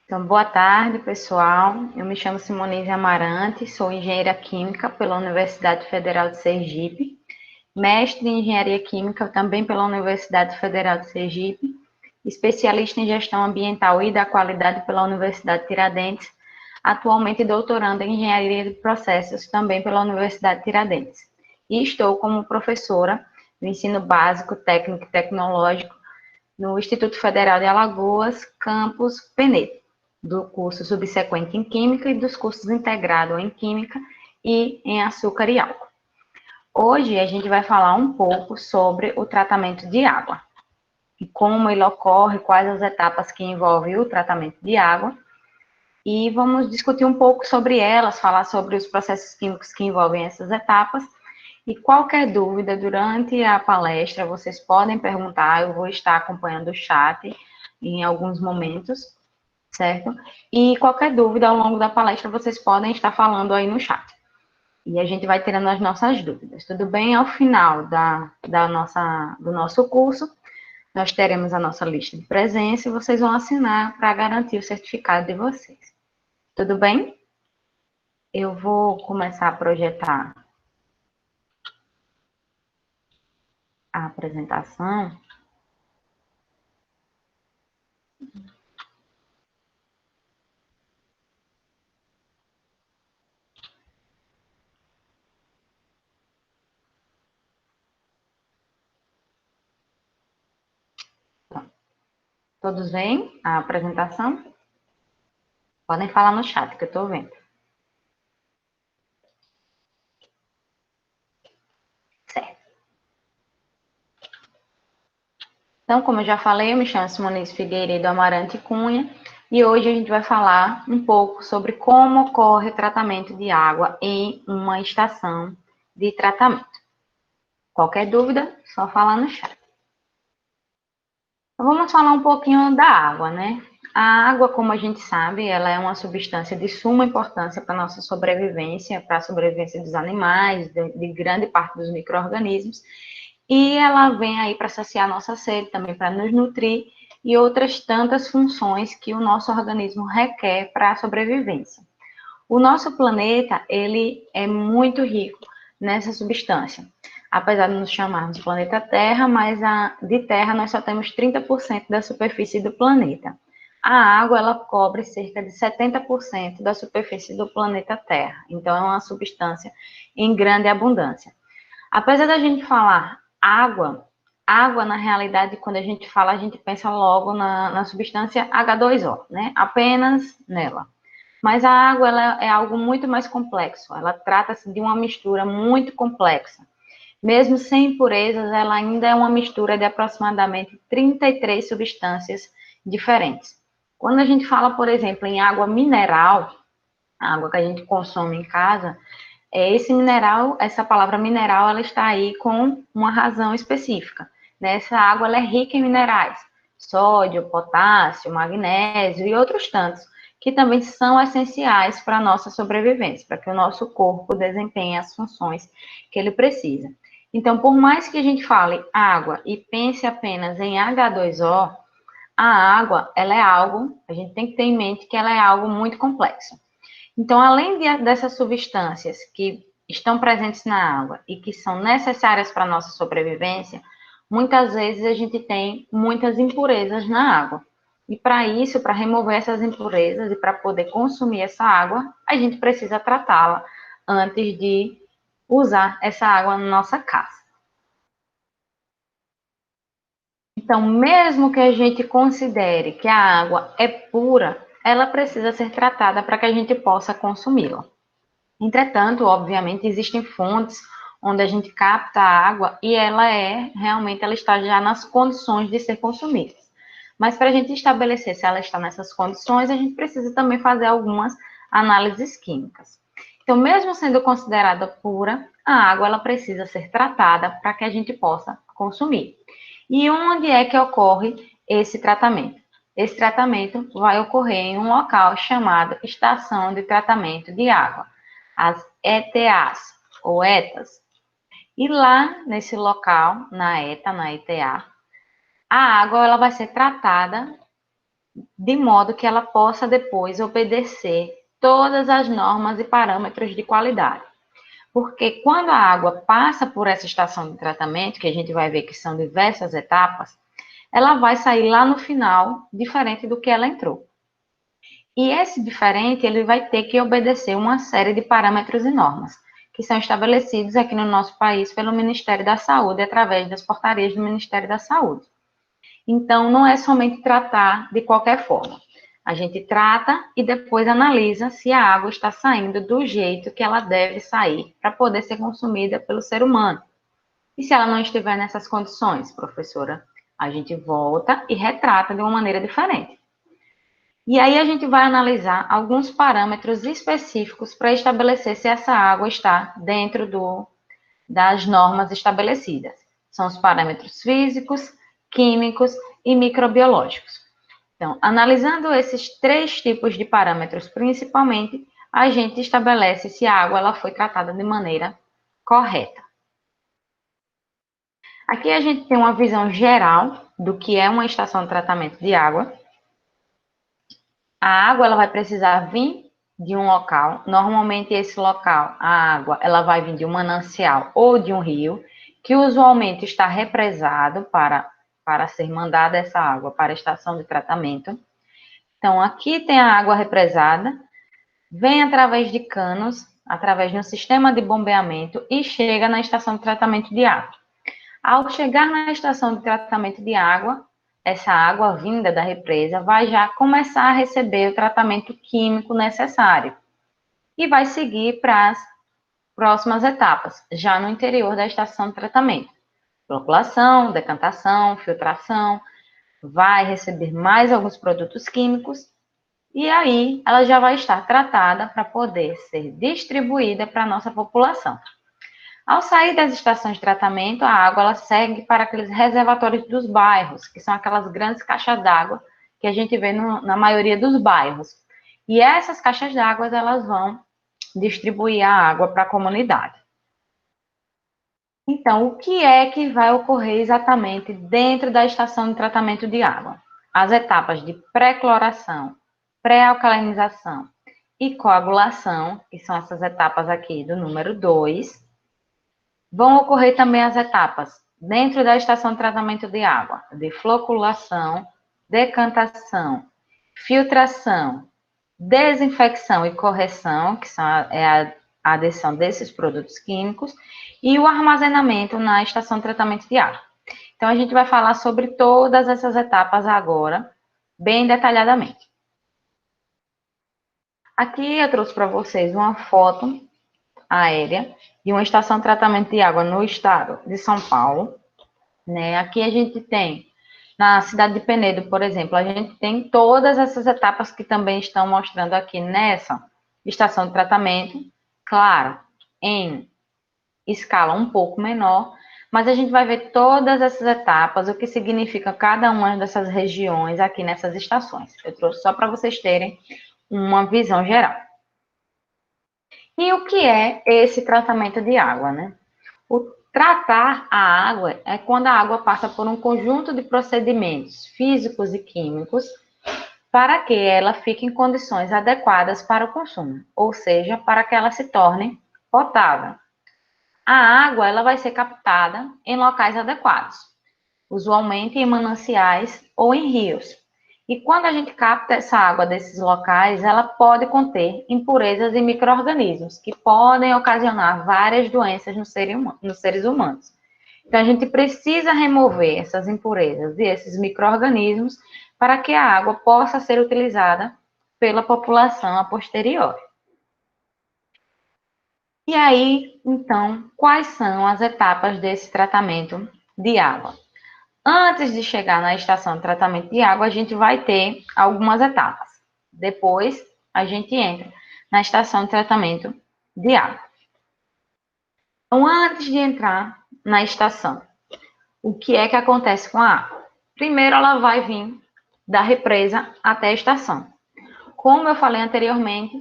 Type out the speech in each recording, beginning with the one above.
Então, boa tarde, pessoal. Eu me chamo Simonize Amarante, sou engenheira química pela Universidade Federal de Sergipe, mestre em engenharia química também pela Universidade Federal de Sergipe, especialista em gestão ambiental e da qualidade pela Universidade Tiradentes, atualmente doutoranda em engenharia de processos também pela Universidade Tiradentes. E estou como professora do ensino básico, técnico e tecnológico no Instituto Federal de Alagoas, campus Penedo, do curso subsequente em Química e dos cursos integrado em Química e em Açúcar e Álcool. Hoje a gente vai falar um pouco sobre o tratamento de água, e como ele ocorre, quais as etapas que envolvem o tratamento de água, e vamos discutir um pouco sobre elas, falar sobre os processos químicos que envolvem essas etapas. E qualquer dúvida durante a palestra, vocês podem perguntar, eu vou estar acompanhando o chat em alguns momentos, certo? E qualquer dúvida ao longo da palestra, vocês podem estar falando aí no chat. E a gente vai tirando as nossas dúvidas, tudo bem? Ao final do nosso curso, nós teremos a nossa lista de presença e vocês vão assinar para garantir o certificado de vocês. Tudo bem? Eu vou começar a projetar a apresentação. Todos veem a apresentação? Podem falar no chat que eu estou vendo. Certo. Então, como eu já falei, eu me chamo Simonize Figueiredo Amarante Cunha e hoje a gente vai falar um pouco sobre como ocorre o tratamento de água em uma estação de tratamento. Qualquer dúvida, só falar no chat. Então, vamos falar um pouquinho da água, né? A água, como a gente sabe, ela é uma substância de suma importância para a nossa sobrevivência, para a sobrevivência dos animais, de grande parte dos micro-organismos, e ela vem aí para saciar a nossa sede, também para nos nutrir, e outras tantas funções que o nosso organismo requer para a sobrevivência. O nosso planeta, ele é muito rico nessa substância. Apesar de nos chamarmos planeta Terra, mas de Terra nós só temos 30% da superfície do planeta. A água, ela cobre cerca de 70% da superfície do planeta Terra. Então, é uma substância em grande abundância. Apesar da gente falar água, na realidade, quando a gente fala, a gente pensa logo na substância H2O, né? Apenas nela. Mas a água, ela é algo muito mais complexo. Ela trata-se de uma mistura muito complexa. Mesmo sem impurezas, ela ainda é uma mistura de aproximadamente 33 substâncias diferentes. Quando a gente fala, por exemplo, em água mineral, a água que a gente consome em casa, esse mineral, essa palavra mineral, ela está aí com uma razão específica. Essa água, ela é rica em minerais, sódio, potássio, magnésio e outros tantos, que também são essenciais para a nossa sobrevivência, para que o nosso corpo desempenhe as funções que ele precisa. Então, por mais que a gente fale água e pense apenas em H2O, a água, ela é algo, a gente tem que ter em mente que ela é algo muito complexo. Então, além dessas substâncias que estão presentes na água e que são necessárias para a nossa sobrevivência, muitas vezes a gente tem muitas impurezas na água. E para isso, para remover essas impurezas e para poder consumir essa água, a gente precisa tratá-la antes de usar essa água na nossa casa. Então, mesmo que a gente considere que a água é pura, ela precisa ser tratada para que a gente possa consumi-la. Entretanto, obviamente, existem fontes onde a gente capta a água e realmente, ela está já nas condições de ser consumida. Mas para a gente estabelecer se ela está nessas condições, a gente precisa também fazer algumas análises químicas. Então, mesmo sendo considerada pura, a água ela precisa ser tratada para que a gente possa consumir. E onde é que ocorre esse tratamento? Esse tratamento vai ocorrer em um local chamado Estação de Tratamento de Água, as ETAs, ou ETAs. E lá, nesse local, na ETA, na ETA, a água ela vai ser tratada de modo que ela possa depois obedecer todas as normas e parâmetros de qualidade. Porque quando a água passa por essa estação de tratamento, que a gente vai ver que são diversas etapas, ela vai sair lá no final diferente do que ela entrou. E esse diferente, ele vai ter que obedecer uma série de parâmetros e normas, que são estabelecidos aqui no nosso país pelo Ministério da Saúde, através das portarias do Ministério da Saúde. Então, não é somente tratar de qualquer forma. A gente trata e depois analisa se a água está saindo do jeito que ela deve sair para poder ser consumida pelo ser humano. E se ela não estiver nessas condições, professora, a gente volta e retrata de uma maneira diferente. E aí a gente vai analisar alguns parâmetros específicos para estabelecer se essa água está dentro das normas estabelecidas. São os parâmetros físicos, químicos e microbiológicos. Então, analisando esses 3 tipos de parâmetros principalmente, a gente estabelece se a água ela foi tratada de maneira correta. Aqui a gente tem uma visão geral do que é uma estação de tratamento de água. A água ela vai precisar vir de um local. Normalmente esse local, a água, ela vai vir de um manancial ou de um rio, que usualmente está represado para ser mandada essa água para a estação de tratamento. Então, aqui tem a água represada, vem através de canos, através de um sistema de bombeamento e chega na estação de tratamento de água. Ao chegar na estação de tratamento de água, essa água vinda da represa vai já começar a receber o tratamento químico necessário e vai seguir para as próximas etapas, já no interior da estação de tratamento. Floculação, decantação, filtração, vai receber mais alguns produtos químicos e aí ela já vai estar tratada para poder ser distribuída para a nossa população. Ao sair das estações de tratamento, a água ela segue para aqueles reservatórios dos bairros, que são aquelas grandes caixas d'água que a gente vê na maioria dos bairros. E essas caixas d'água elas vão distribuir a água para a comunidade. Então, o que é que vai ocorrer exatamente dentro da estação de tratamento de água? As etapas de pré-cloração, pré-alcalinização e coagulação, que são essas etapas aqui do número 2, vão ocorrer também as etapas dentro da estação de tratamento de água, de floculação, decantação, filtração, desinfecção e correção, que é a adição desses produtos químicos, e o armazenamento na estação de tratamento de água. Então, a gente vai falar sobre todas essas etapas agora, bem detalhadamente. Aqui eu trouxe para vocês uma foto aérea de uma estação de tratamento de água no estado de São Paulo, né? Aqui a gente tem, na cidade de Penedo, por exemplo, a gente tem todas essas etapas que também estão mostrando aqui nessa estação de tratamento, claro, em escala um pouco menor, mas a gente vai ver todas essas etapas, o que significa cada uma dessas regiões aqui nessas estações. Eu trouxe só para vocês terem uma visão geral. E o que é esse tratamento de água, né? O tratar a água é quando a água passa por um conjunto de procedimentos físicos e químicos para que ela fique em condições adequadas para o consumo, ou seja, para que ela se torne potável. A água ela vai ser captada em locais adequados, usualmente em mananciais ou em rios. E quando a gente capta essa água desses locais, ela pode conter impurezas e micro-organismos que podem ocasionar várias doenças nos seres humanos. Então, a gente precisa remover essas impurezas e esses micro-organismos para que a água possa ser utilizada pela população a posteriori. E aí, então, quais são as etapas desse tratamento de água? Antes de chegar na estação de tratamento de água, a gente vai ter algumas etapas. Depois, a gente entra na estação de tratamento de água. Então, antes de entrar na estação, o que é que acontece com a água? Primeiro, ela vai vir da represa até a estação. Como eu falei anteriormente,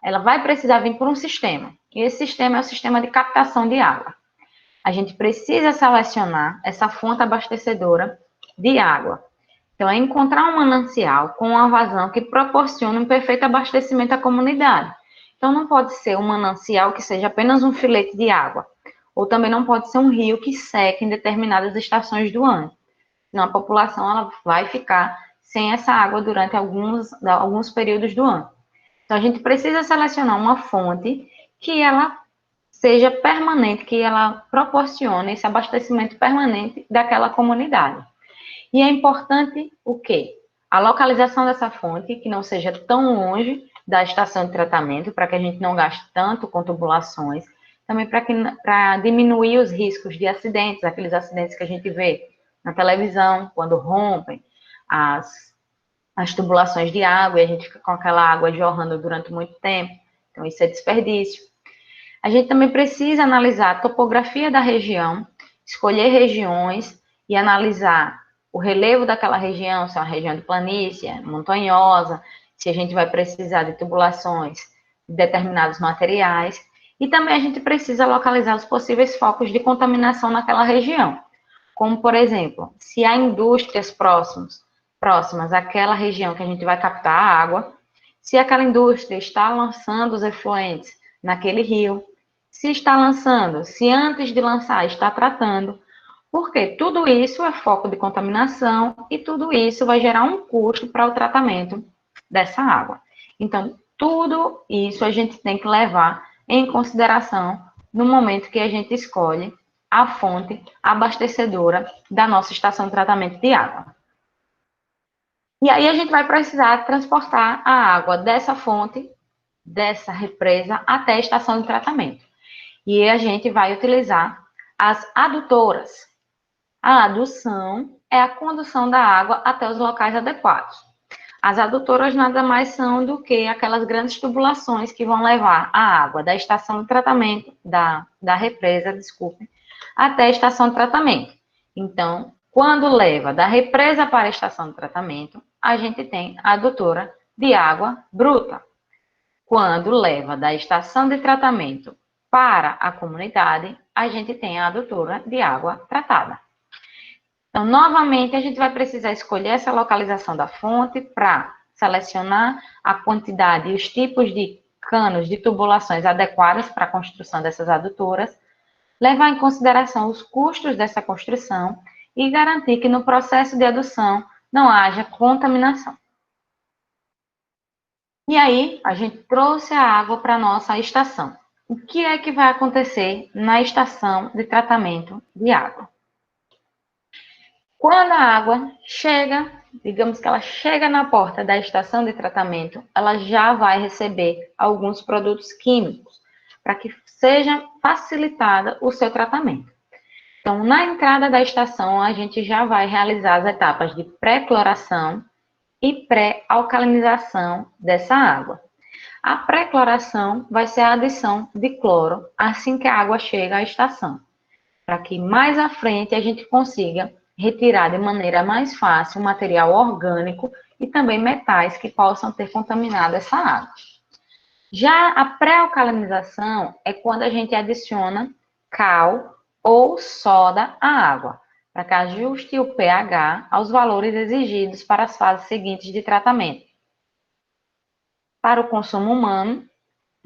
ela vai precisar vir por um sistema. E esse sistema é o sistema de captação de água. A gente precisa selecionar essa fonte abastecedora de água. Então, é encontrar um manancial com uma vazão que proporcione um perfeito abastecimento à comunidade. Então, não pode ser um manancial que seja apenas um filete de água, ou também não pode ser um rio que seque em determinadas estações do ano. Senão, a população ela vai ficar sem essa água durante alguns períodos do ano. Então, a gente precisa selecionar uma fonte que ela seja permanente, que ela proporcione esse abastecimento permanente daquela comunidade. E é importante o quê? A localização dessa fonte, que não seja tão longe da estação de tratamento, para que a gente não gaste tanto com tubulações, também para diminuir os riscos de acidentes, aqueles acidentes que a gente vê na televisão, quando rompem as tubulações de água e a gente fica com aquela água jorrando durante muito tempo. Então, isso é desperdício. A gente também precisa analisar a topografia da região, escolher regiões e analisar o relevo daquela região, se é uma região de planície, montanhosa, se a gente vai precisar de tubulações de determinados materiais. E também a gente precisa localizar os possíveis focos de contaminação naquela região. Como, por exemplo, se há indústrias próximas àquela região que a gente vai captar a água, se aquela indústria está lançando os efluentes naquele rio, se está lançando, se antes de lançar está tratando, porque tudo isso é foco de contaminação e tudo isso vai gerar um custo para o tratamento dessa água. Então, tudo isso a gente tem que levar em consideração no momento que a gente escolhe a fonte abastecedora da nossa estação de tratamento de água. E aí a gente vai precisar transportar a água dessa fonte, dessa represa, até a estação de tratamento. E a gente vai utilizar as adutoras. A adução é a condução da água até os locais adequados. As adutoras nada mais são do que aquelas grandes tubulações que vão levar a água da estação de tratamento, da represa, desculpe, até a estação de tratamento. Então, quando leva da represa para a estação de tratamento, a gente tem a adutora de água bruta. Quando leva da estação de tratamento para a comunidade, a gente tem a adutora de água tratada. Então, novamente, a gente vai precisar escolher essa localização da fonte para selecionar a quantidade e os tipos de canos de tubulações adequadas para a construção dessas adutoras, levar em consideração os custos dessa construção e garantir que no processo de adução não haja contaminação. E aí, a gente trouxe a água para a nossa estação. O que é que vai acontecer na estação de tratamento de água? Quando a água chega, digamos que ela chega na porta da estação de tratamento, ela já vai receber alguns produtos químicos para que seja facilitada o seu tratamento. Então, na entrada da estação, a gente já vai realizar as etapas de pré-cloração e pré-alcalinização dessa água. A pré-cloração vai ser a adição de cloro assim que a água chega à estação, para que mais à frente a gente consiga retirar de maneira mais fácil o material orgânico e também metais que possam ter contaminado essa água. Já a pré-alcalinização é quando a gente adiciona cal ou soda à água, para que ajuste o pH aos valores exigidos para as fases seguintes de tratamento. Para o consumo humano,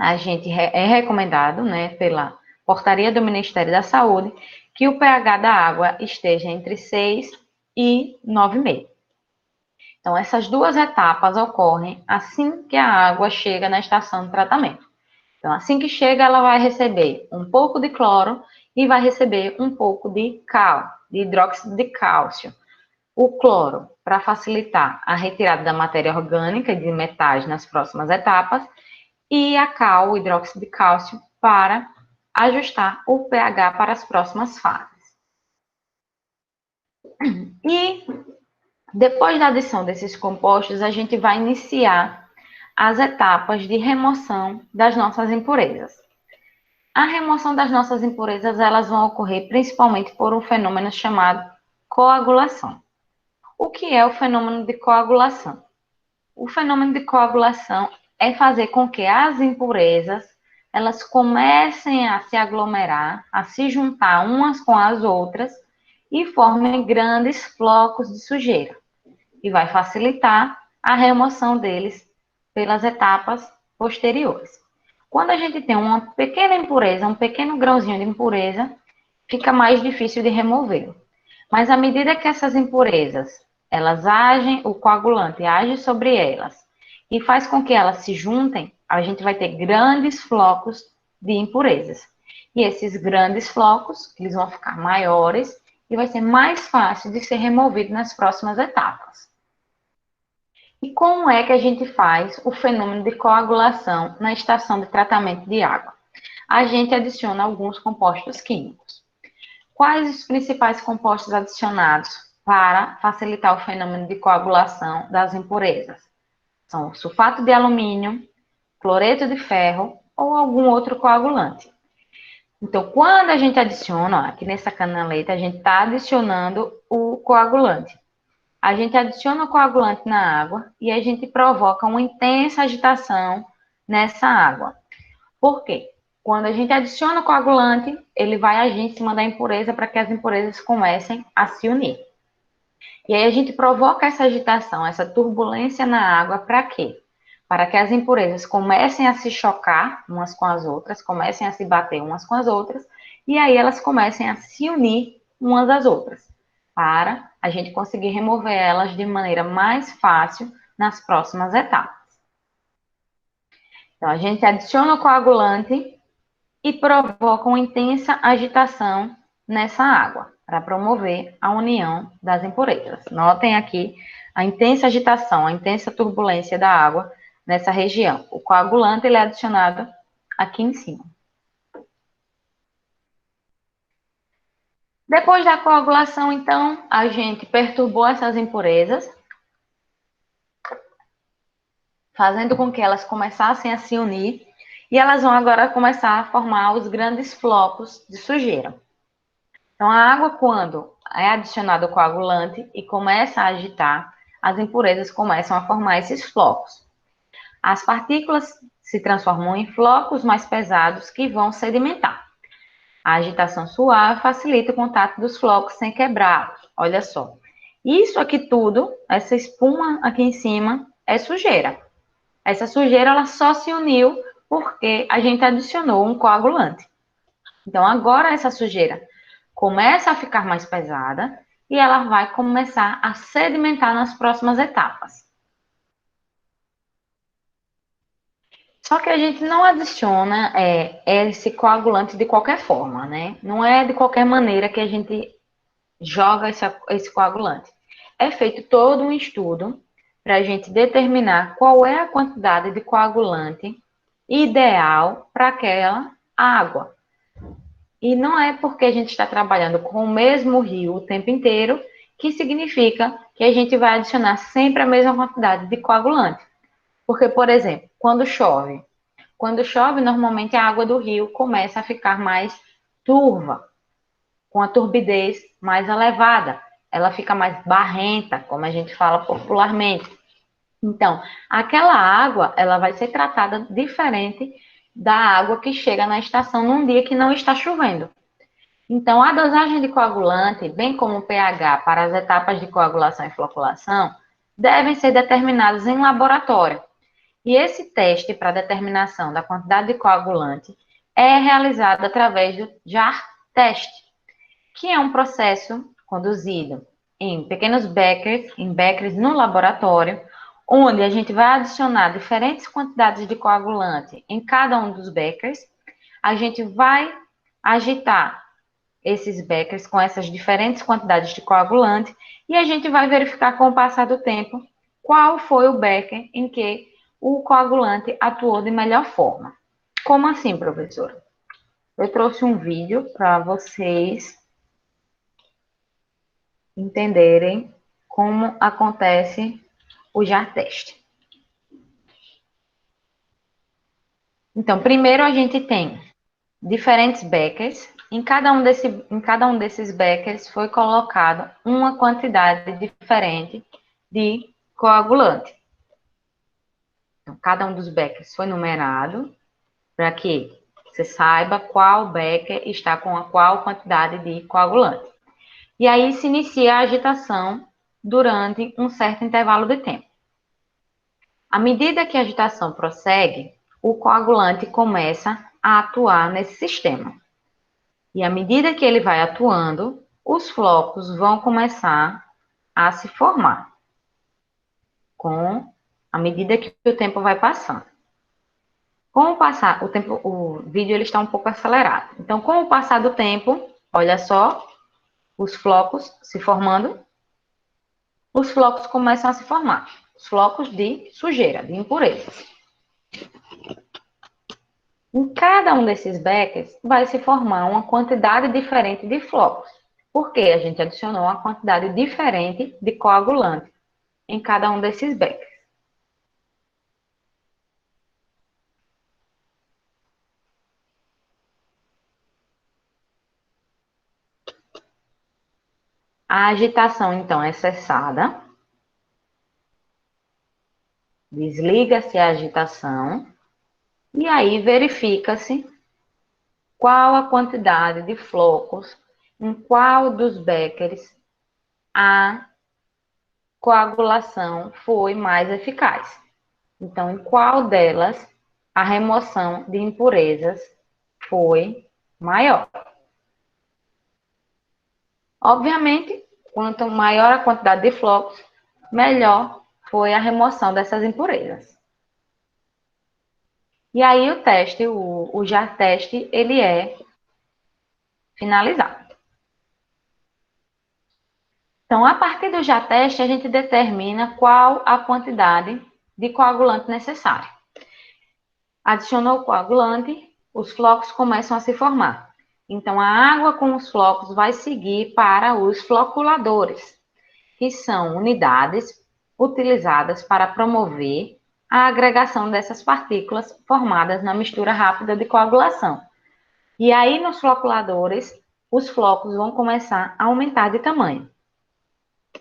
é recomendado, pela Portaria do Ministério da Saúde, que o pH da água esteja entre 6 e 9,5. Então, essas duas etapas ocorrem assim que a água chega na estação de tratamento. Então, assim que chega, ela vai receber um pouco de cloro e vai receber um pouco de cal, de hidróxido de cálcio. O cloro, para facilitar a retirada da matéria orgânica e de metais nas próximas etapas, e a cal, o hidróxido de cálcio, para ajustar o pH para as próximas fases. E depois da adição desses compostos, a gente vai iniciar as etapas de remoção das nossas impurezas. A remoção das nossas impurezas, elas vão ocorrer principalmente por um fenômeno chamado coagulação. O que é o fenômeno de coagulação? O fenômeno de coagulação é fazer com que as impurezas elas comecem a se aglomerar, a se juntar umas com as outras e formem grandes flocos de sujeira. e vai facilitar a remoção deles pelas etapas posteriores. Quando a gente tem uma pequena impureza, um pequeno grãozinho de impureza, fica mais difícil de remover. Mas à medida que essas impurezas, elas agem, o coagulante age sobre elas e faz com que elas se juntem, a gente vai ter grandes flocos de impurezas. E esses grandes flocos, eles vão ficar maiores e vai ser mais fácil de ser removido nas próximas etapas. E como é que a gente faz o fenômeno de coagulação na estação de tratamento de água? A gente adiciona alguns compostos químicos. Quais os principais compostos adicionados para facilitar o fenômeno de coagulação das impurezas? São sulfato de alumínio, cloreto de ferro ou algum outro coagulante. Então, quando a gente adiciona, ó, aqui nessa canaleta, a gente está adicionando o coagulante. A gente adiciona o coagulante na água e a gente provoca uma intensa agitação nessa água. Por quê? Quando a gente adiciona o coagulante, ele vai agir em cima da impureza para que as impurezas comecem a se unir. E aí a gente provoca essa agitação, essa turbulência na água para quê? Para que as impurezas comecem a se chocar umas com as outras, comecem a se bater umas com as outras, e aí elas comecem a se unir umas às outras, para a gente conseguir remover elas de maneira mais fácil nas próximas etapas. Então, a gente adiciona o coagulante e provoca uma intensa agitação nessa água, para promover a união das impurezas. Notem aqui a intensa agitação, a intensa turbulência da água nessa região. O coagulante ele é adicionado aqui em cima. Depois da coagulação, então, a gente perturbou essas impurezas, fazendo com que elas começassem a se unir, e elas vão agora começar a formar os grandes flocos de sujeira. Então, a água, quando é adicionado o coagulante e começa a agitar, as impurezas começam a formar esses flocos. As partículas se transformam em flocos mais pesados que vão sedimentar. A agitação suave facilita o contato dos flocos sem quebrá-los. Olha só. Isso aqui tudo, essa espuma aqui em cima, é sujeira. Essa sujeira ela só se uniu porque a gente adicionou um coagulante. Então, agora essa sujeira começa a ficar mais pesada e ela vai começar a sedimentar nas próximas etapas. Só que a gente não adiciona esse coagulante de qualquer forma, né? Não é de qualquer maneira que a gente joga esse coagulante. É feito todo um estudo para a gente determinar qual é a quantidade de coagulante ideal para aquela água. E não é porque a gente está trabalhando com o mesmo rio o tempo inteiro que significa que a gente vai adicionar sempre a mesma quantidade de coagulante. Porque, por exemplo, quando chove, normalmente a água do rio começa a ficar mais turva, com a turbidez mais elevada. Ela fica mais barrenta, como a gente fala popularmente. Então, aquela água, ela vai ser tratada diferente da água que chega na estação num dia que não está chovendo. Então, a dosagem de coagulante, bem como o pH para as etapas de coagulação e floculação, devem ser determinados em laboratório. E esse teste para determinação da quantidade de coagulante é realizado através do JAR-teste, que é um processo conduzido em pequenos beckers no laboratório, onde a gente vai adicionar diferentes quantidades de coagulante em cada um dos beckers. A gente vai agitar esses beckers com essas diferentes quantidades de coagulante e a gente vai verificar com o passar do tempo qual foi o becker em que o coagulante atuou de melhor forma. Como assim, professora? Eu trouxe um vídeo para vocês entenderem como acontece o JAR-teste. Então, primeiro a gente tem diferentes beckers. Em cada um desses beckers foi colocado uma quantidade diferente de coagulante. Então, cada um dos beckers foi numerado para que você saiba qual becker está com a qual quantidade de coagulante. E aí se inicia a agitação durante um certo intervalo de tempo. À medida que a agitação prossegue, o coagulante começa a atuar nesse sistema. E à medida que ele vai atuando, os flocos vão começar a se formar à medida que o tempo vai passando. Com o passar, o vídeo ele está um pouco acelerado. Então, com o passar do tempo, olha só, os flocos se formando, os flocos começam a se formar. Os flocos de sujeira, de impurezas. Em cada um desses beckers vai se formar uma quantidade diferente de flocos, porque a gente adicionou uma quantidade diferente de coagulante em cada um desses beckers. A agitação, então, é cessada. Desliga-se a agitação. E aí verifica-se qual a quantidade de flocos em qual dos beckers a coagulação foi mais eficaz. Então, em qual delas a remoção de impurezas foi maior. Obviamente, quanto maior a quantidade de flocos, melhor foi a remoção dessas impurezas. E aí o teste, o JAR-teste, ele é finalizado. Então, a partir do JAR-teste, a gente determina qual a quantidade de coagulante necessária. Adicionou o coagulante, os flocos começam a se formar. Então, a água com os flocos vai seguir para os floculadores, que são unidades utilizadas para promover a agregação dessas partículas formadas na mistura rápida de coagulação. E aí, nos floculadores, os flocos vão começar a aumentar de tamanho.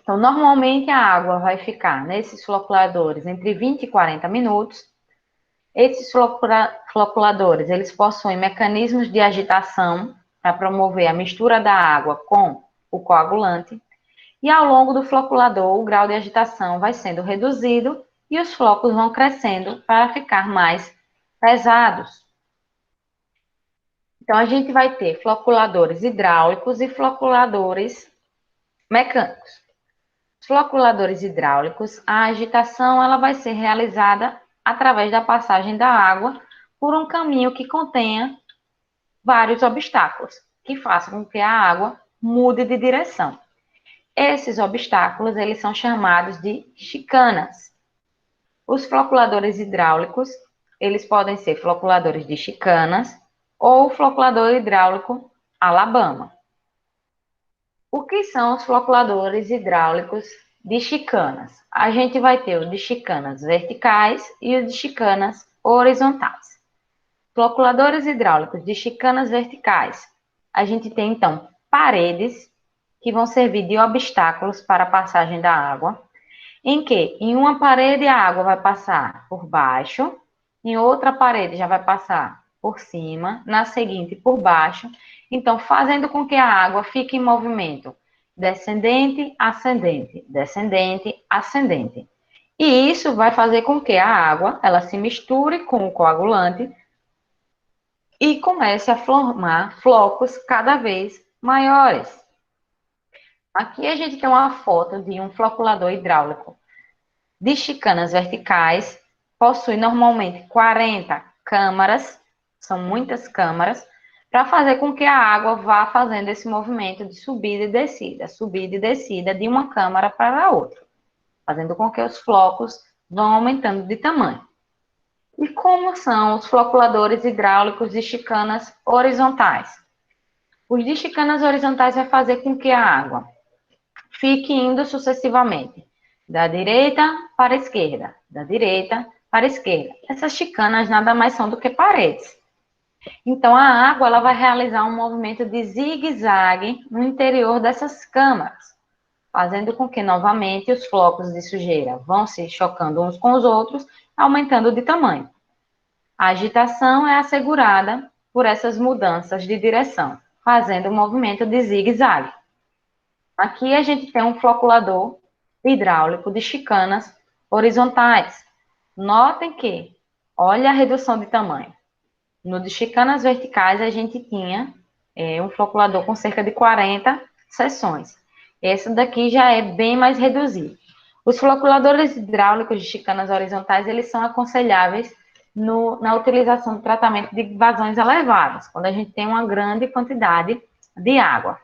Então, normalmente a água vai ficar nesses floculadores entre 20 e 40 minutos. Esses floculadores, eles possuem mecanismos de agitação para promover a mistura da água com o coagulante. E ao longo do floculador, o grau de agitação vai sendo reduzido e os flocos vão crescendo para ficar mais pesados. Então, a gente vai ter floculadores hidráulicos e floculadores mecânicos. Os floculadores hidráulicos, a agitação ela vai ser realizada através da passagem da água por um caminho que contenha vários obstáculos, que façam com que a água mude de direção. Esses obstáculos, eles são chamados de chicanas. Os floculadores hidráulicos, eles podem ser floculadores de chicanas ou floculador hidráulico Alabama. O que são os floculadores hidráulicos de chicanas? A gente vai ter o de chicanas verticais e o de chicanas horizontais. Floculadores hidráulicos de chicanas verticais. A gente tem, então, paredes que vão servir de obstáculos para a passagem da água, em que em uma parede a água vai passar por baixo, em outra parede já vai passar por cima, na seguinte por baixo, então fazendo com que a água fique em movimento descendente, ascendente, descendente, ascendente. E isso vai fazer com que a água ela se misture com o coagulante e comece a formar flocos cada vez maiores. Aqui a gente tem uma foto de um floculador hidráulico de chicanas verticais, possui normalmente 40 câmaras, são muitas câmaras, para fazer com que a água vá fazendo esse movimento de subida e descida de uma câmara para a outra, fazendo com que os flocos vão aumentando de tamanho. E como são os floculadores hidráulicos de chicanas horizontais? Os de chicanas horizontais vai fazer com que a água fique indo sucessivamente da direita para a esquerda, da direita para a esquerda. Essas chicanas nada mais são do que paredes. Então, a água ela vai realizar um movimento de zigue-zague no interior dessas câmaras, fazendo com que, novamente, os flocos de sujeira vão se chocando uns com os outros, aumentando de tamanho. A agitação é assegurada por essas mudanças de direção, fazendo o movimento de zigue-zague. Aqui a gente tem um floculador hidráulico de chicanas horizontais. Notem que, olha a redução de tamanho. No de chicanas verticais, a gente tinha um floculador com cerca de 40 seções. Esse daqui já é bem mais reduzido. Os floculadores hidráulicos de chicanas horizontais, eles são aconselháveis na utilização do tratamento de vazões elevadas, quando a gente tem uma grande quantidade de água.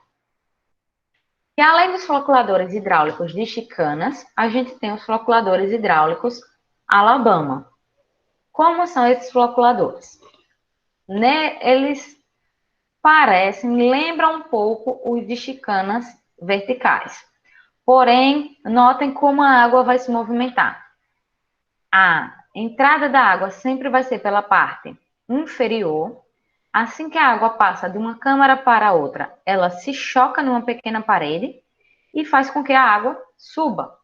E além dos floculadores hidráulicos de chicanas, a gente tem os floculadores hidráulicos Alabama. Como são esses floculadores? Eles lembram um pouco os de chicanas verticais. Porém, notem como a água vai se movimentar. A entrada da água sempre vai ser pela parte inferior. Assim que a água passa de uma câmara para outra, ela se choca numa pequena parede e faz com que a água suba.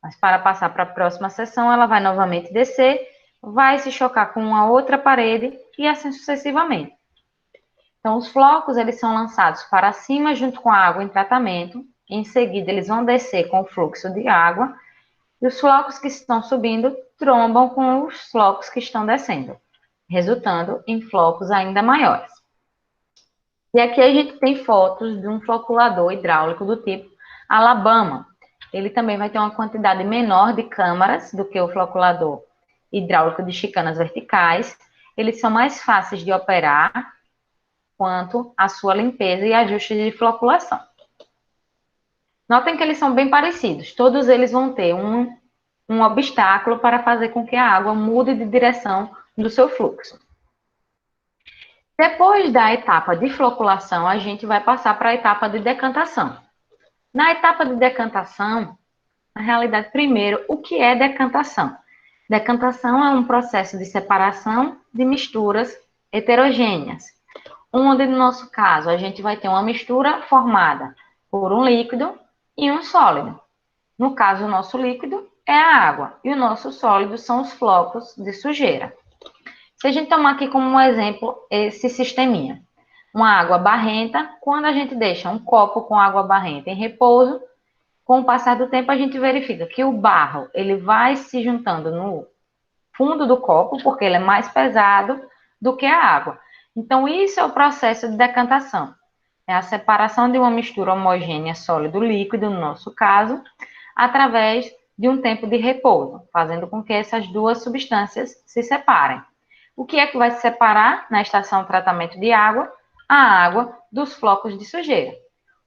Mas para passar para a próxima seção, ela vai novamente descer, vai se chocar com uma outra parede e assim sucessivamente. Então, os flocos, eles são lançados para cima junto com a água em tratamento. Em seguida, eles vão descer com o fluxo de água. E os flocos que estão subindo trombam com os flocos que estão descendo, resultando em flocos ainda maiores. E aqui a gente tem fotos de um floculador hidráulico do tipo Alabama. Ele também vai ter uma quantidade menor de câmaras do que o floculador hidráulico de chicanas verticais. Eles são mais fáceis de operar quanto à sua limpeza e ajuste de floculação. Notem que eles são bem parecidos. Todos eles vão ter um obstáculo para fazer com que a água mude de direção do seu fluxo. Depois da etapa de floculação, a gente vai passar para a etapa de decantação. Na etapa de decantação, na realidade, primeiro, o que é decantação? Decantação é um processo de separação de misturas heterogêneas, onde, no nosso caso, a gente vai ter uma mistura formada por um líquido e um sólido. No caso, o nosso líquido é a água e o nosso sólido são os flocos de sujeira. Se a gente tomar aqui como um exemplo esse sisteminha, uma água barrenta, quando a gente deixa um copo com água barrenta em repouso, com o passar do tempo a gente verifica que o barro ele vai se juntando no fundo do copo, porque ele é mais pesado do que a água. Então, isso é o processo de decantação. É a separação de uma mistura homogênea sólido-líquido, no nosso caso, através de um tempo de repouso, fazendo com que essas duas substâncias se separem. O que é que vai se separar na estação de tratamento de água? A água dos flocos de sujeira.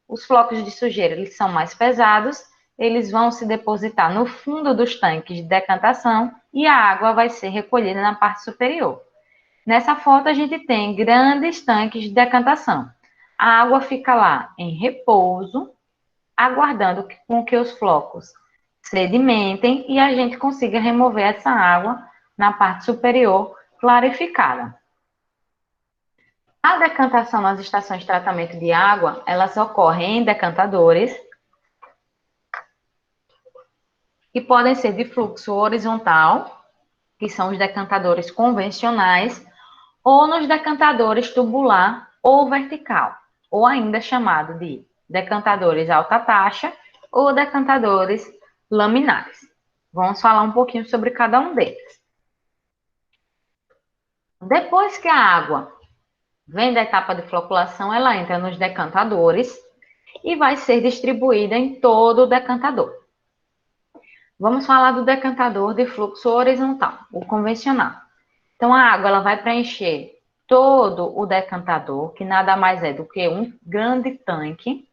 Os flocos de sujeira eles são mais pesados, eles vão se depositar no fundo dos tanques de decantação e a água vai ser recolhida na parte superior. Nessa foto a gente tem grandes tanques de decantação. A água fica lá em repouso, aguardando com que os flocos sedimentem e a gente consiga remover essa água na parte superior clarificada. A decantação nas estações de tratamento de água, elas ocorrem em decantadores que podem ser de fluxo horizontal, que são os decantadores convencionais, ou nos decantadores tubular ou vertical, ou ainda chamado de decantadores alta taxa ou decantadores laminares. Vamos falar um pouquinho sobre cada um deles. Depois que a água vem da etapa de floculação, ela entra nos decantadores e vai ser distribuída em todo o decantador. Vamos falar do decantador de fluxo horizontal, o convencional. Então, a água ela vai preencher todo o decantador, que nada mais é do que um grande tanque.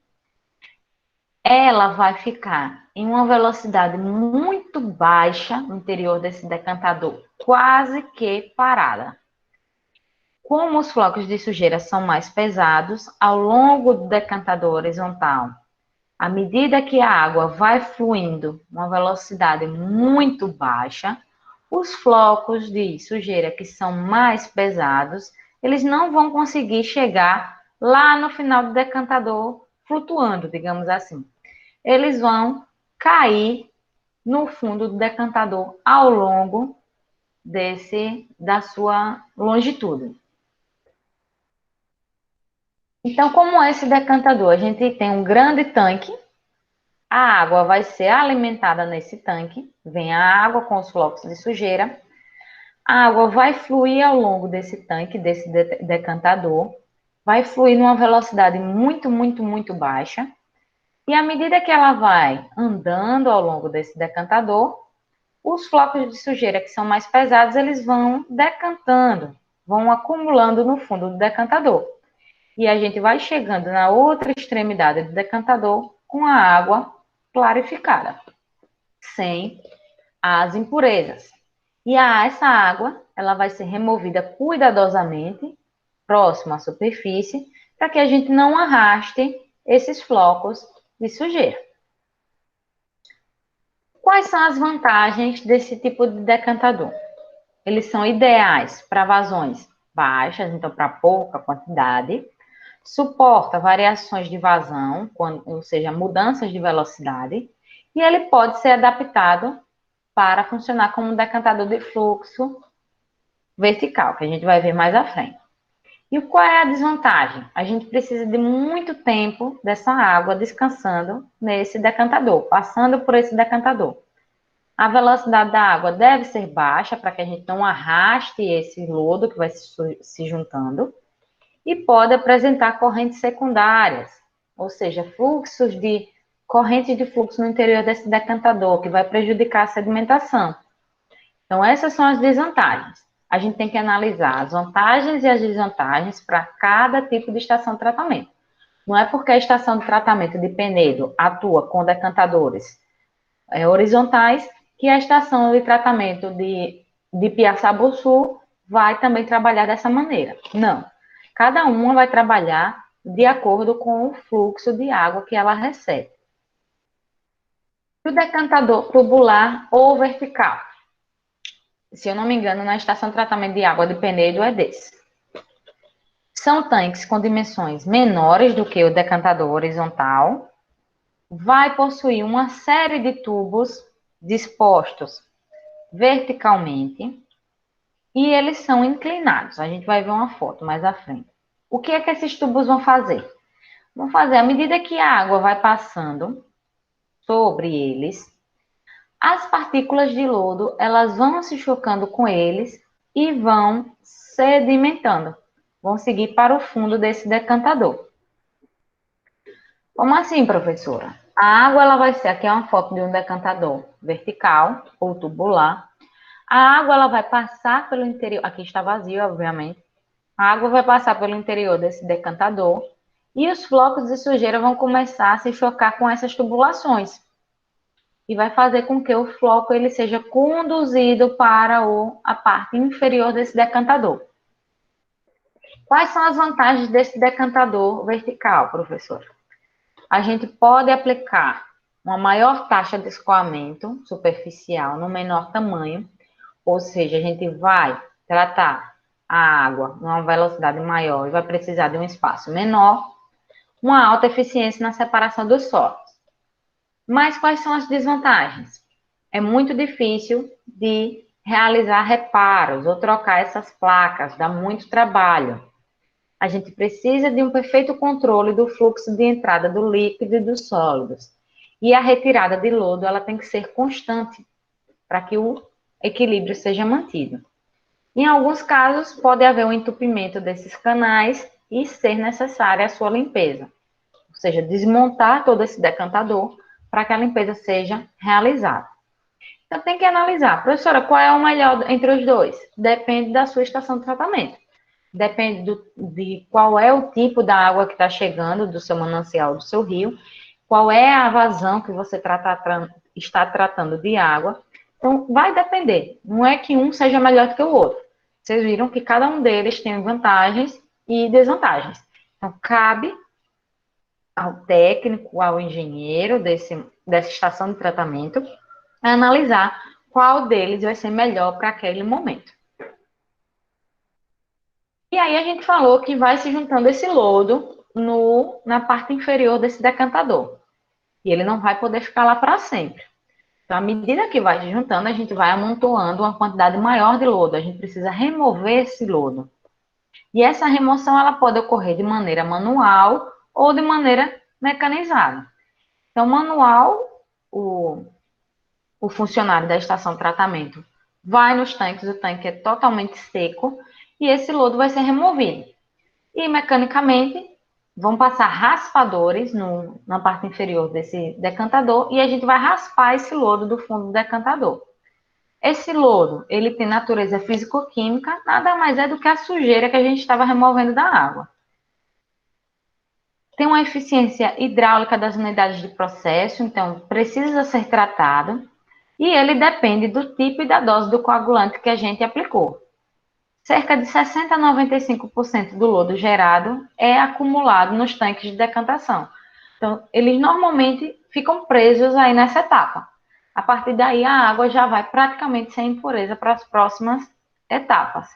Ela vai ficar em uma velocidade muito baixa no interior desse decantador, quase que parada. Como os flocos de sujeira são mais pesados, ao longo do decantador horizontal, à medida que a água vai fluindo uma velocidade muito baixa, os flocos de sujeira que são mais pesados, eles não vão conseguir chegar lá no final do decantador flutuando, digamos assim. Eles vão cair no fundo do decantador ao longo da sua longitude. Então, como é esse decantador? A gente tem um grande tanque. A água vai ser alimentada nesse tanque, vem a água com os flocos de sujeira, a água vai fluir ao longo desse tanque, desse decantador, vai fluir numa velocidade muito, muito, muito baixa, e à medida que ela vai andando ao longo desse decantador, os flocos de sujeira que são mais pesados, eles vão decantando, vão acumulando no fundo do decantador. E a gente vai chegando na outra extremidade do decantador com a água clarificada, sem as impurezas. E essa água, ela vai ser removida cuidadosamente, próximo à superfície, para que a gente não arraste esses flocos de sujeira. Quais são as vantagens desse tipo de decantador? Eles são ideais para vazões baixas, então para pouca quantidade, suporta variações de vazão, ou seja, mudanças de velocidade, e ele pode ser adaptado para funcionar como um decantador de fluxo vertical, que a gente vai ver mais à frente. E qual é a desvantagem? A gente precisa de muito tempo dessa água descansando nesse decantador, passando por esse decantador. A velocidade da água deve ser baixa para que a gente não arraste esse lodo que vai se juntando. E pode apresentar correntes secundárias, ou seja, correntes de fluxo no interior desse decantador, que vai prejudicar a sedimentação. Então, essas são as desvantagens. A gente tem que analisar as vantagens e as desvantagens para cada tipo de estação de tratamento. Não é porque a estação de tratamento de Penedo atua com decantadores horizontais que a estação de tratamento de Piaçabuçu vai também trabalhar dessa maneira. Não. Cada uma vai trabalhar de acordo com o fluxo de água que ela recebe. E o decantador tubular ou vertical? Se eu não me engano, na estação de tratamento de água de Penedo é desse. São tanques com dimensões menores do que o decantador horizontal. Vai possuir uma série de tubos dispostos verticalmente e eles são inclinados. A gente vai ver uma foto mais à frente. O que é que esses tubos vão fazer? Vão fazer, à medida que a água vai passando sobre eles, as partículas de lodo, elas vão se chocando com eles e vão sedimentando. Vão seguir para o fundo desse decantador. Como assim, professora? A água, ela vai ser, aqui é uma foto de um decantador vertical ou tubular. A água, ela vai passar pelo interior, aqui está vazio, obviamente. A água vai passar pelo interior desse decantador e os flocos de sujeira vão começar a se chocar com essas tubulações. E vai fazer com que o floco ele seja conduzido para a parte inferior desse decantador. Quais são as vantagens desse decantador vertical, professor? A gente pode aplicar uma maior taxa de escoamento superficial no menor tamanho, ou seja, a gente vai tratar a água numa velocidade maior e vai precisar de um espaço menor, uma alta eficiência na separação dos solos. Mas quais são as desvantagens? É muito difícil de realizar reparos ou trocar essas placas, dá muito trabalho. A gente precisa de um perfeito controle do fluxo de entrada do líquido e dos sólidos. E a retirada de lodo, ela tem que ser constante para que o equilíbrio seja mantido. Em alguns casos, pode haver um entupimento desses canais e ser necessária a sua limpeza. Ou seja, desmontar todo esse decantador para que a limpeza seja realizada. Então, tem que analisar. Professora, qual é o melhor entre os dois? Depende da sua estação de tratamento. Depende de qual é o tipo da água que está chegando do seu manancial, do seu rio, qual é a vazão que você está tratando de água. Então, vai depender. Não é que um seja melhor do que o outro. Vocês viram que cada um deles tem vantagens e desvantagens. Então, cabe ao técnico, ao engenheiro dessa estação de tratamento, analisar qual deles vai ser melhor para aquele momento. E aí a gente falou que vai se juntando esse lodo na parte inferior desse decantador. E ele não vai poder ficar lá para sempre. Então, à medida que vai se juntando, a gente vai amontoando uma quantidade maior de lodo. A gente precisa remover esse lodo. E essa remoção ela pode ocorrer de maneira manual ou de maneira mecanizada. Então, manual o funcionário da estação de tratamento vai nos tanques, o tanque é totalmente seco, e esse lodo vai ser removido. E mecanicamente vão passar raspadores na parte inferior desse decantador e a gente vai raspar esse lodo do fundo do decantador. Esse lodo, ele tem natureza físico-química, nada mais é do que a sujeira que a gente estava removendo da água. Tem uma eficiência hidráulica das unidades de processo, então precisa ser tratado, e ele depende do tipo e da dose do coagulante que a gente aplicou. Cerca de 60 a 95% do lodo gerado é acumulado nos tanques de decantação. Então, eles normalmente ficam presos aí nessa etapa. A partir daí, a água já vai praticamente sem impureza para as próximas etapas.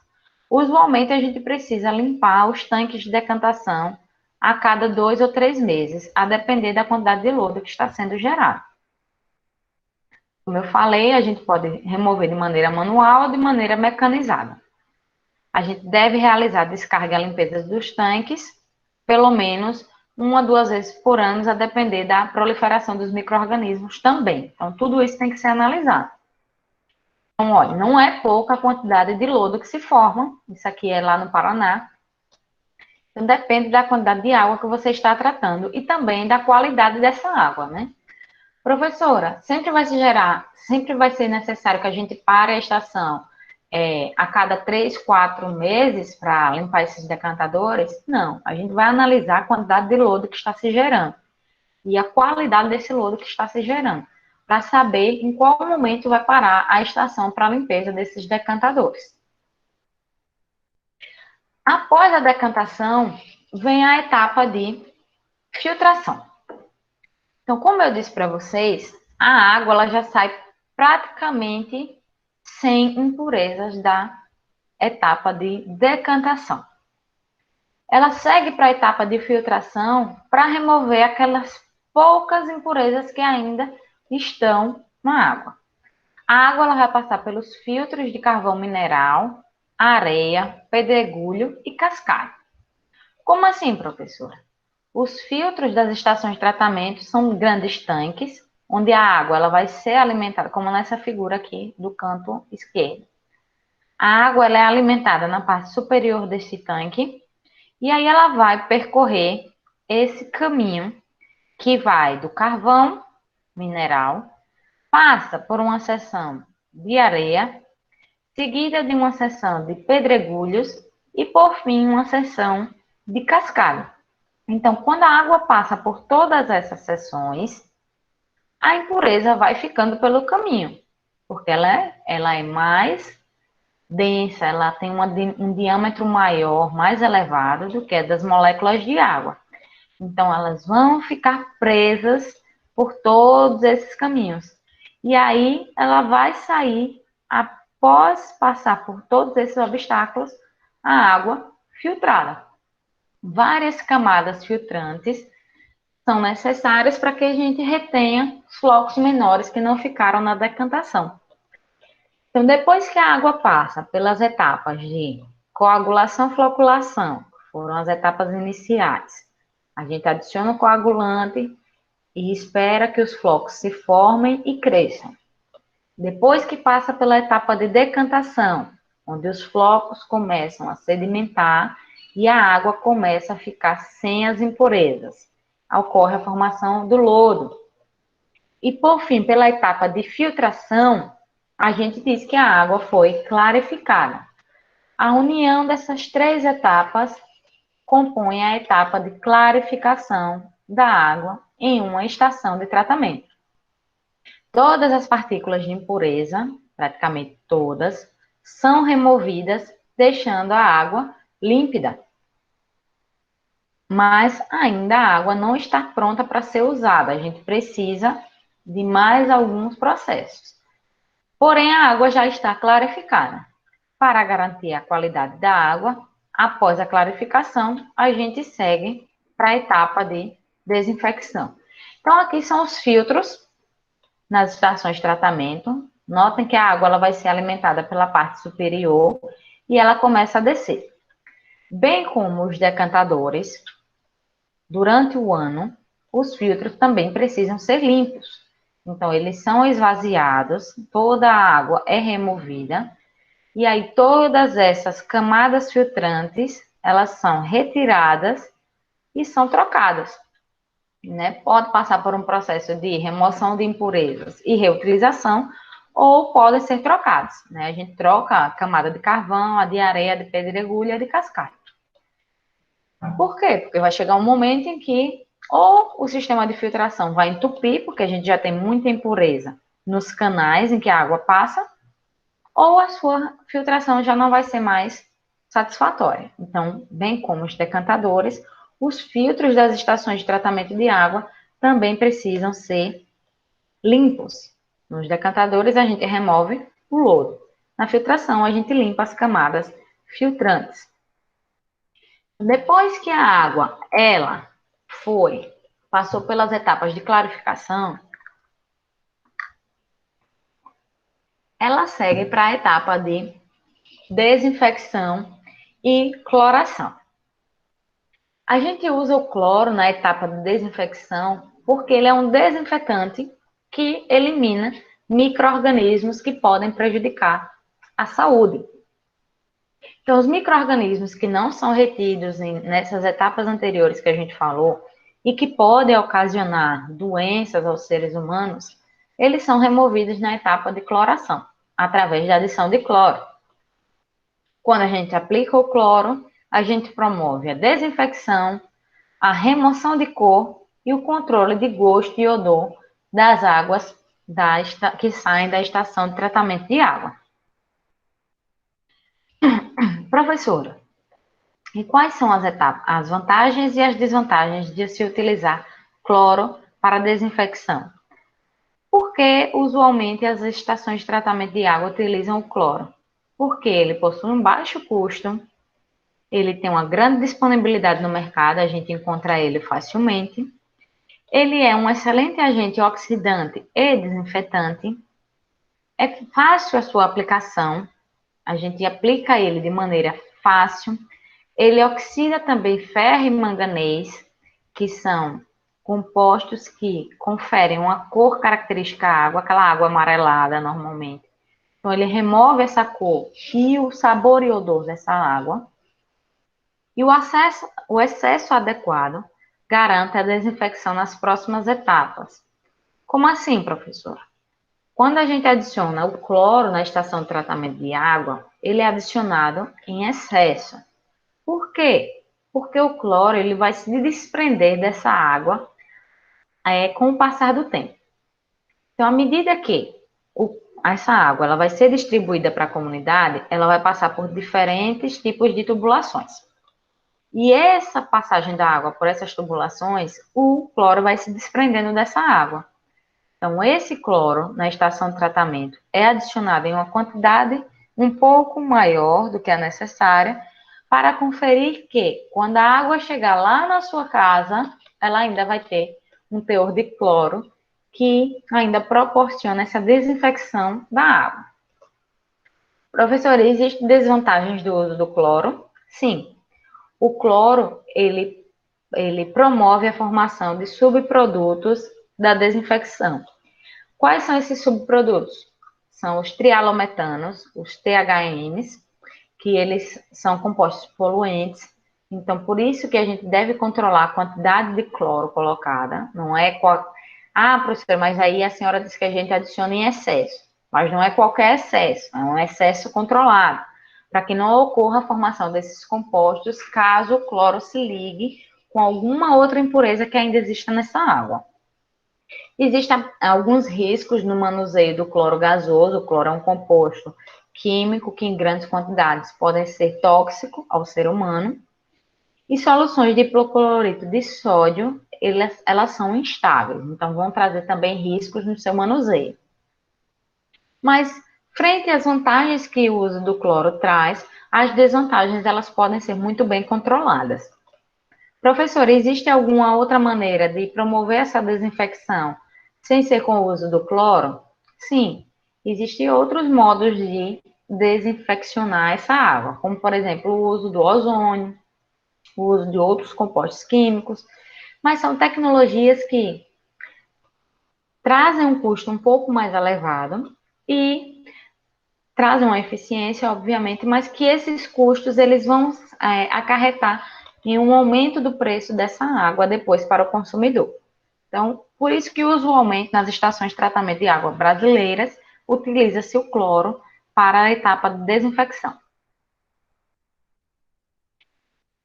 Usualmente, a gente precisa limpar os tanques de decantação a cada 2 ou 3 meses, a depender da quantidade de lodo que está sendo gerado. Como eu falei, a gente pode remover de maneira manual ou de maneira mecanizada. A gente deve realizar a descarga e a limpeza dos tanques, pelo menos 1 a 2 vezes por ano, a depender da proliferação dos micro-organismos também. Então, tudo isso tem que ser analisado. Então, olha, não é pouca a quantidade de lodo que se forma, isso aqui é lá no Paraná. Então, depende da quantidade de água que você está tratando e também da qualidade dessa água, né? Professora, sempre vai ser necessário que a gente pare a estação a cada 3, 4 meses para limpar esses decantadores? Não, a gente vai analisar a quantidade de lodo que está se gerando e a qualidade desse lodo que está se gerando, para saber em qual momento vai parar a estação para a limpeza desses decantadores. Após a decantação, vem a etapa de filtração. Então, como eu disse para vocês, a água ela já sai praticamente sem impurezas da etapa de decantação. Ela segue para a etapa de filtração para remover aquelas poucas impurezas que ainda estão na água. A água ela vai passar pelos filtros de carvão mineral, areia, pedregulho e cascalho. Como assim, professora? Os filtros das estações de tratamento são grandes tanques, onde a água ela vai ser alimentada, como nessa figura aqui do canto esquerdo. A água ela é alimentada na parte superior desse tanque, e aí ela vai percorrer esse caminho que vai do carvão mineral, passa por uma seção de areia, seguida de uma seção de pedregulhos e, por fim, uma seção de cascalho. Então, quando a água passa por todas essas seções, a impureza vai ficando pelo caminho, porque ela é mais densa, ela tem um diâmetro maior, mais elevado do que a das moléculas de água. Então, elas vão ficar presas por todos esses caminhos. E aí, ela vai sair, após passar por todos esses obstáculos, a água filtrada. Várias camadas filtrantes são necessárias para que a gente retenha os flocos menores que não ficaram na decantação. Então, depois que a água passa pelas etapas de coagulação e floculação, que foram as etapas iniciais, a gente adiciona o coagulante e espera que os flocos se formem e cresçam. Depois que passa pela etapa de decantação, onde os flocos começam a sedimentar e a água começa a ficar sem as impurezas, ocorre a formação do lodo. E, por fim, pela etapa de filtração, a gente diz que a água foi clarificada. A união dessas 3 etapas compõe a etapa de clarificação da água em uma estação de tratamento. Todas as partículas de impureza, praticamente todas, são removidas, deixando a água límpida. Mas ainda a água não está pronta para ser usada, a gente precisa de mais alguns processos. Porém, a água já está clarificada. Para garantir a qualidade da água, após a clarificação, a gente segue para a etapa de desinfecção. Então, aqui são os filtros nas estações de tratamento. Notem que a água ela vai ser alimentada pela parte superior e ela começa a descer. Bem como os decantadores, durante o ano, os filtros também precisam ser limpos. Então, eles são esvaziados, toda a água é removida, e aí todas essas camadas filtrantes, elas são retiradas e são trocadas, né? Pode passar por um processo de remoção de impurezas e reutilização, ou podem ser trocados, né? A gente troca a camada de carvão, a de areia, a de pedregulho e a de cascalho. Por quê? Porque vai chegar um momento em que ou o sistema de filtração vai entupir, porque a gente já tem muita impureza nos canais em que a água passa, ou a sua filtração já não vai ser mais satisfatória. Então, bem como os decantadores, os filtros das estações de tratamento de água também precisam ser limpos. Nos decantadores, a gente remove o lodo. Na filtração, a gente limpa as camadas filtrantes. Depois que a água, passou pelas etapas de clarificação, ela segue para a etapa de desinfecção e cloração. A gente usa o cloro na etapa de desinfecção porque ele é um desinfetante que elimina micro-organismos que podem prejudicar a saúde. Então, os micro-organismos que não são retidos nessas etapas anteriores que a gente falou e que podem ocasionar doenças aos seres humanos, eles são removidos na etapa de cloração, através da adição de cloro. Quando a gente aplica o cloro, a gente promove a desinfecção, a remoção de cor e o controle de gosto e odor das águas que saem da estação de tratamento de água. Professora, e quais são as vantagens e as desvantagens de se utilizar cloro para desinfecção? Por que usualmente as estações de tratamento de água utilizam o cloro? Porque ele possui um baixo custo, ele tem uma grande disponibilidade no mercado, a gente encontra ele facilmente. Ele é um excelente agente oxidante e desinfetante. É fácil a sua aplicação, a gente aplica ele de maneira fácil. Ele oxida também ferro e manganês, que são compostos que conferem uma cor característica à água, aquela água amarelada normalmente. Então, ele remove essa cor e o sabor e odor dessa água. E o excesso adequado garante a desinfecção nas próximas etapas. Como assim, professor? Quando a gente adiciona o cloro na estação de tratamento de água, ele é adicionado em excesso. Por quê? Porque o cloro ele vai se desprender dessa água com o passar do tempo. Então, à medida que essa água ela vai ser distribuída para a comunidade, ela vai passar por diferentes tipos de tubulações. E essa passagem da água por essas tubulações, o cloro vai se desprendendo dessa água. Então, esse cloro na estação de tratamento é adicionado em uma quantidade um pouco maior do que a necessária para conferir que, quando a água chegar lá na sua casa, ela ainda vai ter um teor de cloro que ainda proporciona essa desinfecção da água. Professor, existem desvantagens do uso do cloro? Sim. O cloro, ele promove a formação de subprodutos da desinfecção. Quais são esses subprodutos? São os trialometanos, os THMs, que eles são compostos poluentes. Então, por isso que a gente deve controlar a quantidade de cloro colocada. Não é professora, mas aí a senhora disse que a gente adiciona em excesso. Mas não é qualquer excesso, é um excesso controlado, para que não ocorra a formação desses compostos caso o cloro se ligue com alguma outra impureza que ainda exista nessa água. Existem alguns riscos no manuseio do cloro gasoso. O cloro é um composto químico que, em grandes quantidades, podem ser tóxico ao ser humano. E soluções de hipoclorito de sódio, elas são instáveis, então vão trazer também riscos no seu manuseio. Mas, frente às vantagens que o uso do cloro traz, as desvantagens elas podem ser muito bem controladas. Professor, existe alguma outra maneira de promover essa desinfecção sem ser com o uso do cloro? Sim, existem outros modos de desinfeccionar essa água, como, por exemplo, o uso do ozônio, o uso de outros compostos químicos, mas são tecnologias que trazem um custo um pouco mais elevado e trazem uma eficiência, obviamente, mas que esses custos eles vão acarretar em um aumento do preço dessa água depois para o consumidor. Então, por isso que usualmente nas estações de tratamento de água brasileiras utiliza-se o cloro para a etapa de desinfecção.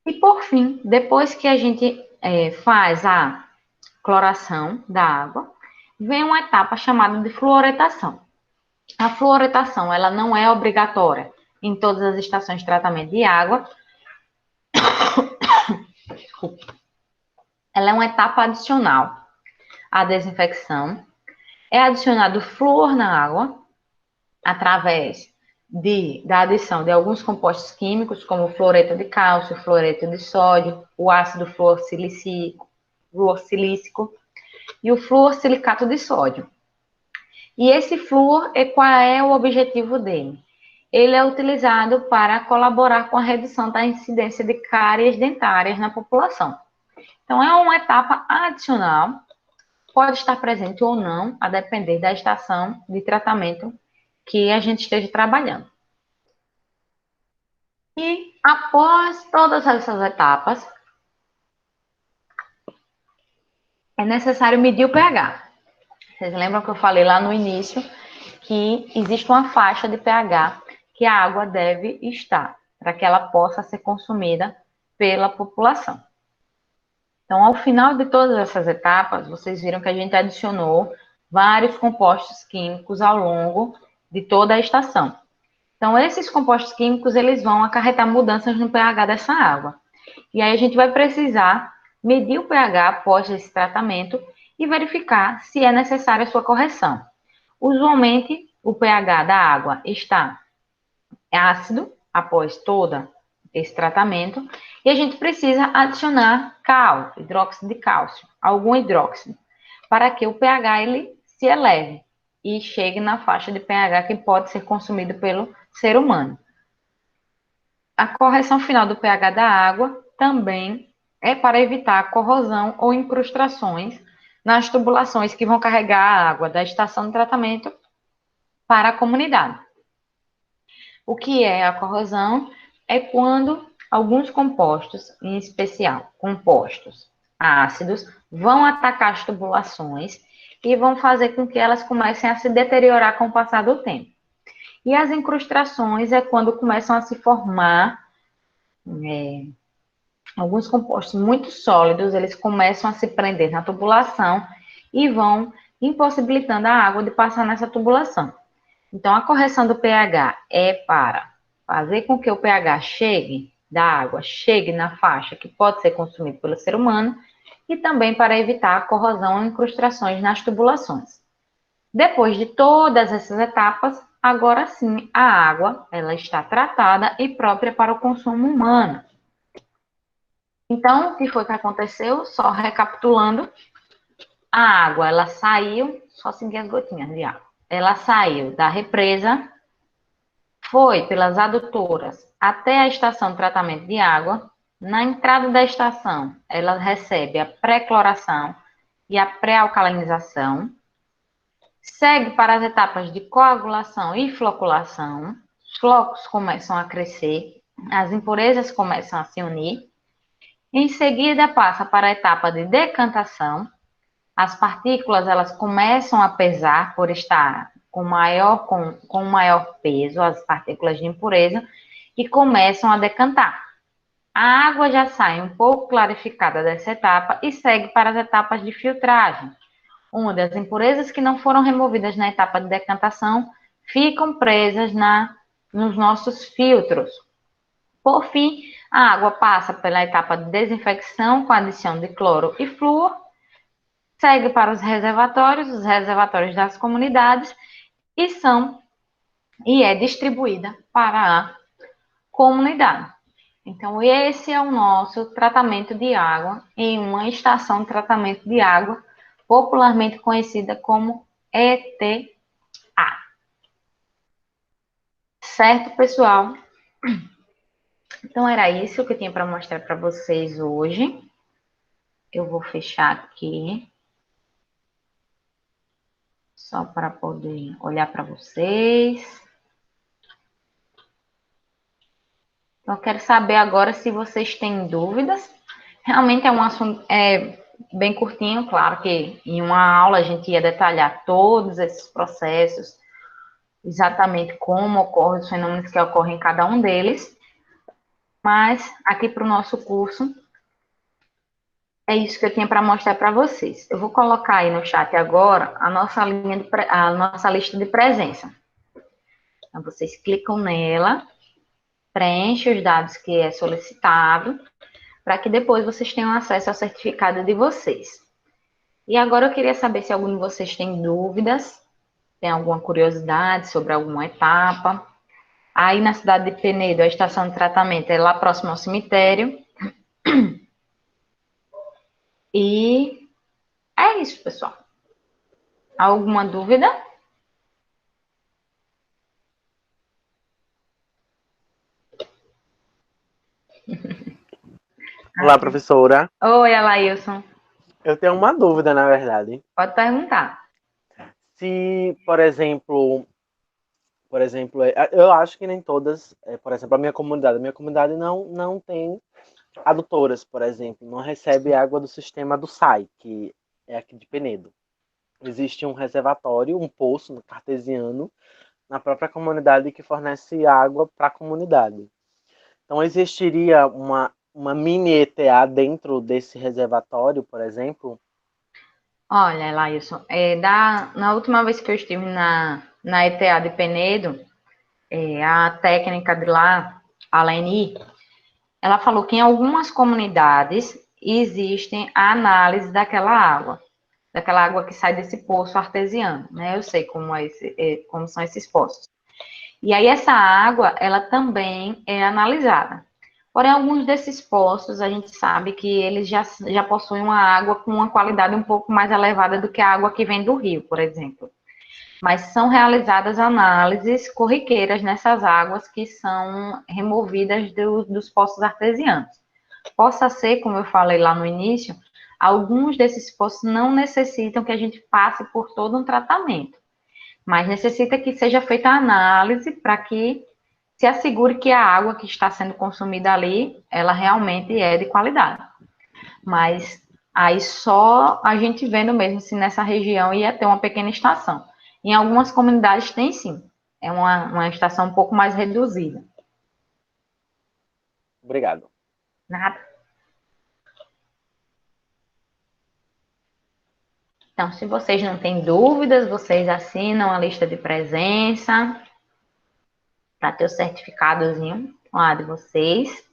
E por fim, depois que a gente faz a cloração da água, vem uma etapa chamada de fluoretação. A fluoretação, ela não é obrigatória em todas as estações de tratamento de água. Ela é uma etapa adicional à desinfecção. É adicionado flúor na água através da adição de alguns compostos químicos, como o fluoreto de cálcio, o fluoreto de sódio, o ácido fluorsilícico e o fluorsilicato de sódio. E esse flúor, qual é o objetivo dele? Ele é utilizado para colaborar com a redução da incidência de cáries dentárias na população. Então, é uma etapa adicional, pode estar presente ou não, a depender da estação de tratamento que a gente esteja trabalhando. E após todas essas etapas, é necessário medir o pH. Vocês lembram que eu falei lá no início que existe uma faixa de pH que a água deve estar para que ela possa ser consumida pela população. Então, ao final de todas essas etapas, vocês viram que a gente adicionou vários compostos químicos ao longo de toda a estação. Então, esses compostos químicos, eles vão acarretar mudanças no pH dessa água. E aí a gente vai precisar medir o pH após esse tratamento e verificar se é necessária a sua correção. Usualmente, o pH da água está ácido após todo esse tratamento e a gente precisa adicionar hidróxido de cálcio, algum hidróxido, para que o pH ele se eleve e chegue na faixa de pH que pode ser consumido pelo ser humano. A correção final do pH da água também é para evitar corrosão ou incrustações nas tubulações que vão carregar a água da estação de tratamento para a comunidade. O que é a corrosão? É quando alguns compostos, em especial compostos ácidos, vão atacar as tubulações e vão fazer com que elas comecem a se deteriorar com o passar do tempo. E as incrustações é quando começam a se formar alguns compostos muito sólidos, eles começam a se prender na tubulação e vão impossibilitando a água de passar nessa tubulação. Então, a correção do pH é para fazer com que o pH da água chegue na faixa que pode ser consumido pelo ser humano e também para evitar a corrosão ou incrustações nas tubulações. Depois de todas essas etapas, agora sim a água ela está tratada e própria para o consumo humano. Então, o que foi que aconteceu? Só recapitulando, a água ela saiu, só seguir as gotinhas de água. Ela saiu da represa, foi pelas adutoras até a estação de tratamento de água. Na entrada da estação, ela recebe a pré-cloração e a pré-alcalinização. Segue para as etapas de coagulação e floculação. Os flocos começam a crescer, as impurezas começam a se unir. Em seguida, passa para a etapa de decantação. As partículas elas começam a pesar por estar com maior peso, as partículas de impureza, e começam a decantar. A água já sai um pouco clarificada dessa etapa e segue para as etapas de filtragem, onde as impurezas que não foram removidas na etapa de decantação ficam presas nos nossos filtros. Por fim, a água passa pela etapa de desinfecção com adição de cloro e flúor, segue para os reservatórios das comunidades e é distribuída para a comunidade. Então, esse é o nosso tratamento de água em uma estação de tratamento de água, popularmente conhecida como ETA. Certo, pessoal? Então, era isso que eu tinha para mostrar para vocês hoje. Eu vou fechar aqui. Só para poder olhar para vocês. Então, eu quero saber agora se vocês têm dúvidas. Realmente é um assunto bem curtinho, claro que em uma aula a gente ia detalhar todos esses processos, exatamente como ocorrem os fenômenos que ocorrem em cada um deles. Mas aqui para o nosso curso, é isso que eu tinha para mostrar para vocês. Eu vou colocar aí no chat agora a nossa lista de presença. Então, vocês clicam nela, preenchem os dados que é solicitado, para que depois vocês tenham acesso ao certificado de vocês. E agora eu queria saber se algum de vocês tem dúvidas, tem alguma curiosidade sobre alguma etapa. Aí na cidade de Penedo, a estação de tratamento é lá próximo ao cemitério. E é isso, pessoal. Alguma dúvida? Olá, professora. Oi, Alailson. Eu tenho uma dúvida, na verdade. Pode perguntar. Se, por exemplo, eu acho que nem todas, por exemplo, a minha comunidade não tem adutoras, por exemplo, não recebe água do sistema do SAI, que é aqui de Penedo. Existe um reservatório, um poço cartesiano, na própria comunidade que fornece água para a comunidade. Então, existiria uma mini ETA dentro desse reservatório, por exemplo? Olha, Lailson, na última vez que eu estive na ETA de Penedo, a técnica de lá, a Leni, ela falou que em algumas comunidades existem a análise daquela água que sai desse poço artesiano, né? Eu sei como são esses poços. E aí essa água, ela também é analisada. Porém, alguns desses poços, a gente sabe que eles já possuem uma água com uma qualidade um pouco mais elevada do que a água que vem do rio, por exemplo. Mas são realizadas análises corriqueiras nessas águas que são removidas dos poços artesianos. Possa ser, como eu falei lá no início, alguns desses poços não necessitam que a gente passe por todo um tratamento, mas necessita que seja feita a análise para que se assegure que a água que está sendo consumida ali, ela realmente é de qualidade. Mas aí só a gente vendo mesmo se nessa região ia ter uma pequena estação. Em algumas comunidades tem sim. É uma estação um pouco mais reduzida. Obrigado. Nada. Então, se vocês não têm dúvidas, vocês assinam a lista de presença para ter o certificadozinho lá de vocês.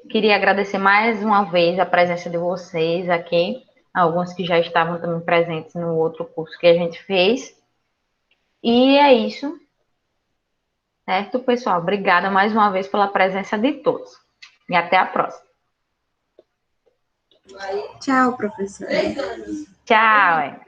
Queria agradecer mais uma vez a presença de vocês aqui, alguns que já estavam também presentes no outro curso que a gente fez. E é isso, certo, pessoal? Obrigada mais uma vez pela presença de todos. E até a próxima. Tchau, professora. Tchau.